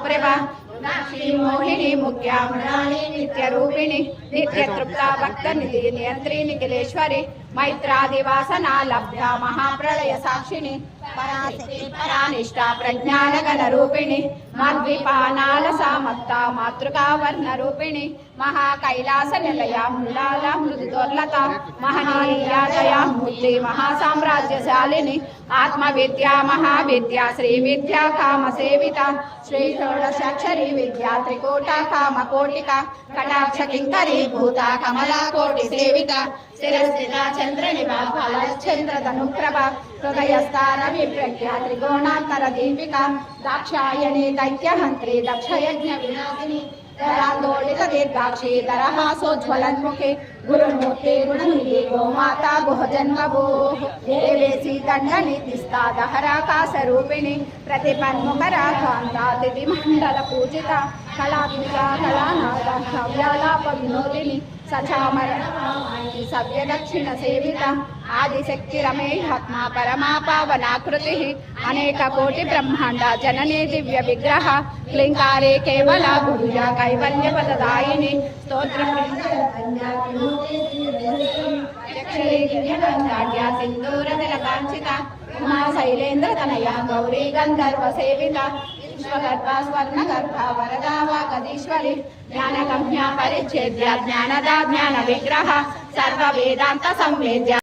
ప్రభా मोहिनी मुख्यामृणानी नित्यरूपिणी नित्यतृप्ता भक्तनिधि नियंत्री निखिलेश्वरी मैत्रादिवासना लभ्या महाप्रलय साक्षिणी पराशक्ति परानिष्ठा प्रज्ञानगण रूपिणी मद्विपानालसा मत्ता मातृका वर्ण रूपिणी महाकैलास निलया मृडाला मृदुदोर्लता महनीया जया मूर्ति महासाम्राज्यशालिनी आत्मविद्या महाविद्या श्री विद्या काम सेविता श्री षोडशाक्षरी विद्या त्रिकोटा काम कोटिका कटाक्ष किंकरी भूता कमला कोटि सेविता शिरस्थिता चंद्र निभा चंद्र धनुप्रभा हृदयस्तार विप्रज्ञा त्रिकोणांतर दीपिका दाक्षायणी दैत्यहंत्री दक्षयज्ञ विनाशिनी दरांदोलित दीर्घाक्षी दरहासोज्वलन्मुखे गुरुमूर्ति गुणनिधि गोमाता गुहजन्मभो देवेशी दंडनीतिस्ता दहराकाश रूपिणी प्रतिपन्मुखरा कांता दिविमंडल पूजिता कलात्मिका कलानादा काव्यालाप विनोदिनी सचामर सव्य दक्षिण सेविता आदिशक्ति रमेहात्मा परमा पावनाकृति अनेक कोटि ब्रह्मांड जननी दिव्य विग्रह क्लिंकारे केवल भुजा कैवल्य पददायिनी स्तोत्र सिंदूर तिलकांचिता उमा शैलेन्द्र तनया गौरी गंधर्व सेविता विश्वगर्भा स्वर्णगर्भा वरदा वागदीश्वरी ज्ञानगम्या परिच्छेद्या ज्ञानदा ज्ञान विग्रह सर्व वेदांत संवेद्या